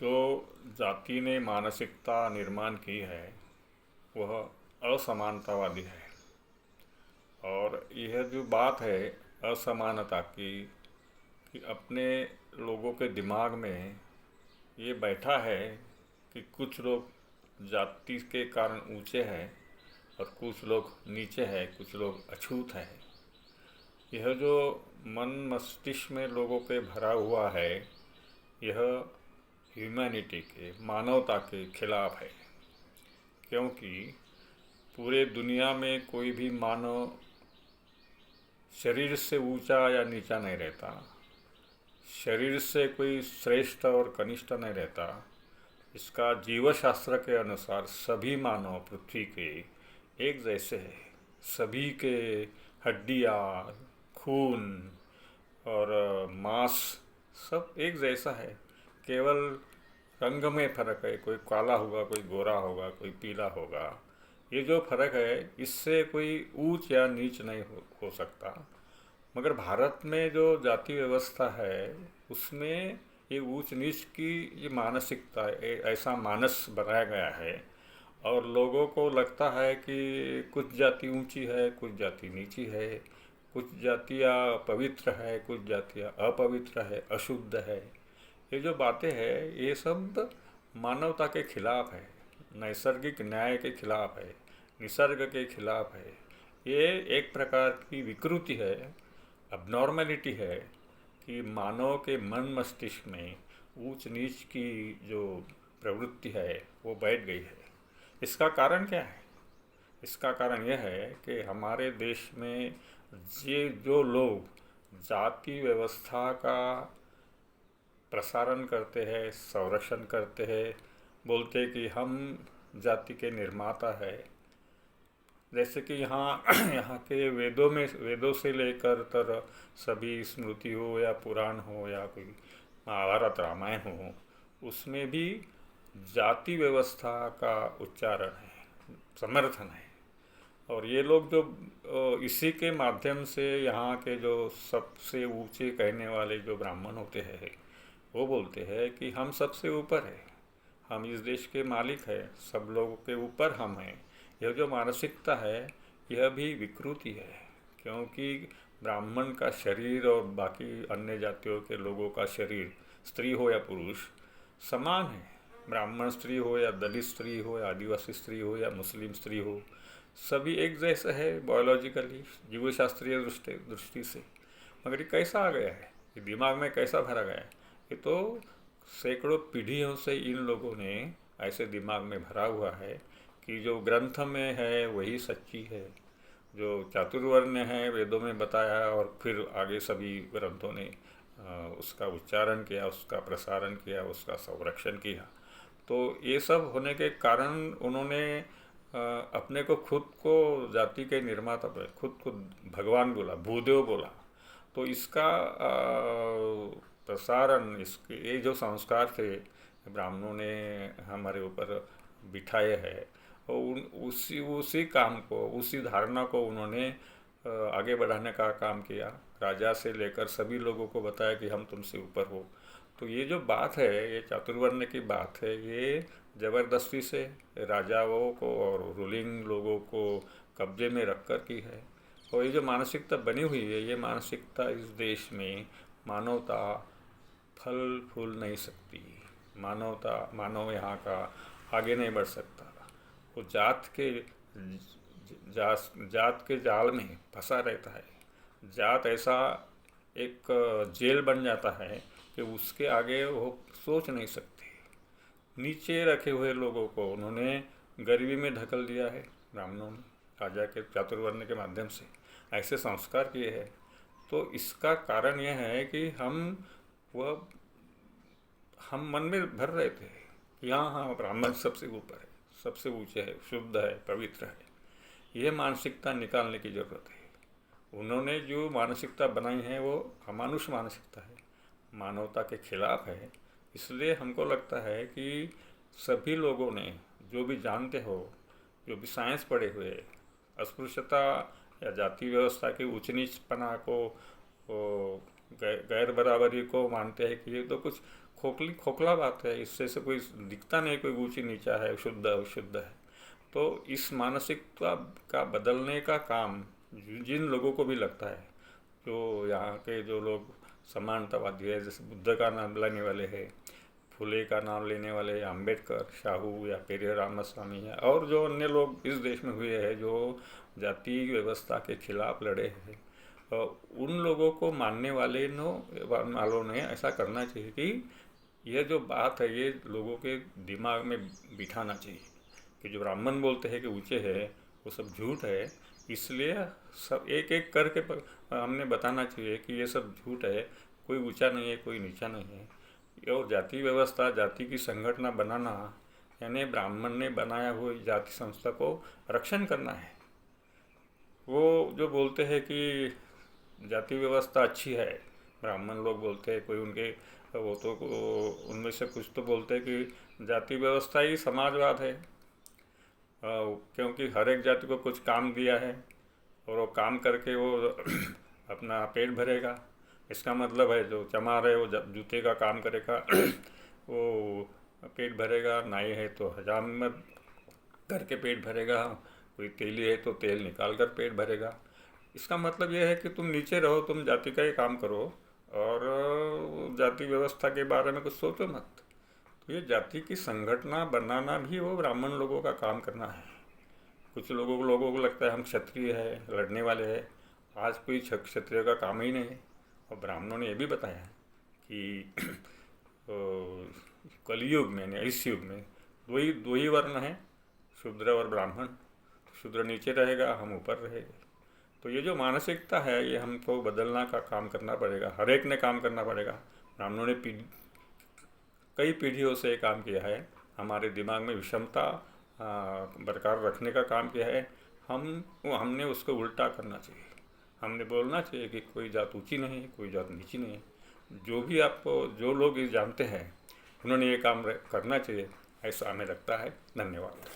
जो जाति ने मानसिकता निर्माण की है वह असमानतावादी है। और यह जो बात है असमानता की कि अपने लोगों के दिमाग में ये बैठा है कि कुछ लोग जाति के कारण ऊंचे हैं और कुछ लोग नीचे हैं, कुछ लोग अछूत हैं। यह जो मन मस्तिष्क में लोगों के भरा हुआ है यह ह्यूमैनिटी के मानवता के खिलाफ है। क्योंकि पूरे दुनिया में कोई भी मानव शरीर से ऊंचा या नीचा नहीं रहता, शरीर से कोई श्रेष्ठ और कनिष्ठ नहीं रहता। इसका जीवशास्त्र के अनुसार सभी मानव पृथ्वी के एक जैसे हैं। सभी के हड्डियाँ, खून और मांस सब एक जैसा है। केवल रंग में फ़र्क है, कोई काला होगा, कोई गोरा होगा, कोई पीला होगा। ये जो फ़र्क है इससे कोई ऊंच या नीच नहीं हो सकता। मगर भारत में जो जाति व्यवस्था है उसमें ये ऊंच नीच की ये मानसिकता ऐसा मानस बनाया गया है। और लोगों को लगता है कि कुछ जाति ऊंची है, कुछ जाति नीची है, कुछ जातियाँ पवित्र है, कुछ जातियाँ अपवित्र है, अशुद्ध है। ये जो बातें हैं ये सब मानवता के खिलाफ है, नैसर्गिक न्याय के खिलाफ है, निसर्ग के खिलाफ है। ये एक प्रकार की विकृति है, अबनॉर्मेलिटी है कि मानव के मन मस्तिष्क में ऊंच नीच की जो प्रवृत्ति है वो बैठ गई है। इसका कारण क्या है? इसका कारण यह है कि हमारे देश में ये जो लोग जाति व्यवस्था का प्रसारण करते हैं, संरक्षण करते हैं, बोलते कि हम जाति के निर्माता है। जैसे कि यहाँ यहाँ के वेदों से लेकर तर सभी स्मृति हो या पुराण हो या कोई महाभारत रामायण हो, उसमें भी जाति व्यवस्था का उच्चारण है, समर्थन है। और ये लोग जो इसी के माध्यम से यहाँ के जो सबसे ऊंचे कहने वाले जो ब्राह्मण होते हैं वो बोलते हैं कि हम सबसे ऊपर है, हम इस देश के मालिक है, सब लोगों के ऊपर हम हैं। यह जो मानसिकता है यह भी विकृति है। क्योंकि ब्राह्मण का शरीर और बाकी अन्य जातियों के लोगों का शरीर, स्त्री हो या पुरुष, समान है। ब्राह्मण स्त्री हो या दलित स्त्री हो या आदिवासी स्त्री हो या मुस्लिम स्त्री हो, सभी एक जैसे है बायोलॉजिकली, जीवशास्त्रीय दृष्टि से। मगर ये कैसा आ गया है, ये दिमाग में कैसा भरा गया है? ये तो सैकड़ों पीढ़ियों से इन लोगों ने ऐसे दिमाग में भरा हुआ है कि जो ग्रंथ में है वही सच्ची है, जो चातुर्वर्ण है वेदों में बताया और फिर आगे सभी ग्रंथों ने उसका उच्चारण किया, उसका प्रसारण किया, उसका संरक्षण किया। तो ये सब होने के कारण उन्होंने अपने को खुद को जाति के निर्माता पर खुद को भगवान बोला, भूदेव बोला। तो इसका प्रसारण, इसके ये जो संस्कार थे ब्राह्मणों ने हमारे ऊपर बिठाए हैं, और उसी उसी काम को, उसी धारणा को उन्होंने आगे बढ़ाने का काम किया। राजा से लेकर सभी लोगों को बताया कि हम तुमसे ऊपर हो। तो ये जो बात है ये चातुर्वर्ण की बात है, ये ज़बरदस्ती से राजाओं को और रूलिंग लोगों को कब्जे में रख कर की है। और ये जो मानसिकता बनी हुई है ये मानसिकता इस देश में मानवता फल फूल नहीं सकती। मानव यहाँ का आगे नहीं बढ़ सकता। वो जात के जाल में फंसा रहता है। जात ऐसा एक जेल बन जाता है कि उसके आगे वो सोच नहीं सकते। नीचे रखे हुए लोगों को उन्होंने गरीबी में ढकल दिया है ब्राह्मणों ने, राजा के चातुर्वर्ण के माध्यम से ऐसे संस्कार किए हैं। तो इसका कारण यह है कि हम मन में भर रहे थे कि हाँ ब्राह्मण सबसे ऊपर है, सबसे ऊंचे है, शुद्ध है, पवित्र है। यह मानसिकता निकालने की ज़रूरत है। उन्होंने जो मानसिकता बनाई है वो अमानुष मानसिकता है, मानवता के खिलाफ है। इसलिए हमको लगता है कि सभी लोगों ने, जो भी जानते हो, जो भी साइंस पढ़े हुए, अस्पृश्यता या जाति व्यवस्था के ऊंच नीचपना को गैर बराबरी को मानते हैं कि ये तो कुछ खोखला बात है, इससे से कोई दिखता नहीं कोई ऊंची नीचा है, शुद्ध अशुद्ध है। तो इस मानसिकता का बदलने का काम जिन लोगों को भी लगता है, जो यहाँ के जो लोग समानतावादी है, जैसे बुद्ध का नाम लेने वाले हैं, फुले का नाम लेने वाले अम्बेडकर, शाहू या पेरिया रामास्वामी है, और जो अन्य लोग इस देश में हुए हैं जो जाति व्यवस्था के खिलाफ लड़े हैं, उन लोगों को मानने वालों ने ऐसा करना चाहिए कि ये जो बात है ये लोगों के दिमाग में बिठाना चाहिए कि जो ब्राह्मण बोलते हैं कि ऊँचे है वो सब झूठ है। इसलिए सब एक एक करके हमने बताना चाहिए कि ये सब झूठ है, कोई ऊंचा नहीं है, कोई नीचा नहीं है। और जाति व्यवस्था, जाति की संगठना बनाना यानी ब्राह्मण ने बनाया हुआ जाति संस्था को रक्षण करना है। वो जो बोलते हैं कि जाति व्यवस्था अच्छी है, ब्राह्मण लोग बोलते हैं, कोई उनके वो तो उनमें से कुछ तो बोलते हैं कि जाति व्यवस्था ही समाजवाद है, क्योंकि हर एक जाति को कुछ काम दिया है और वो काम करके वो अपना पेट भरेगा। इसका मतलब है जो चमार है वो जूते का काम करेगा वो पेट भरेगा, नाई है तो हजाम करके पेट भरेगा, कोई तेली है तो तेल निकाल कर पेट भरेगा। इसका मतलब यह है कि तुम नीचे रहो, तुम जाति का ही काम करो और जाति व्यवस्था के बारे में कुछ सोचो मत। तो ये जाति की संगठना बनाना भी वो ब्राह्मण लोगों का काम करना है। कुछ लोगों को लगता है हम क्षत्रिय है, लड़ने वाले हैं। आज कोई क्षत्रिय का काम ही नहीं है। और ब्राह्मणों ने ये भी बताया कि कलयुग में यानी इस युग में दो ही वर्ण हैं, शूद्र और ब्राह्मण। शूद्र नीचे रहेगा, हम ऊपर रहेंगे। तो ये जो मानसिकता है ये हमको बदलना का काम करना पड़ेगा, हर एक ने काम करना पड़ेगा। ब्राह्मणों ने कई पीढ़ियों से काम किया है, हमारे दिमाग में विषमता बरकरार रखने का काम किया है। हमने उसको उल्टा करना चाहिए। हमने बोलना चाहिए कि कोई जात ऊंची नहीं है, कोई जात नीची नहीं है। जो लोग ये जानते हैं उन्होंने ये काम करना चाहिए, ऐसा हमें लगता है। धन्यवाद।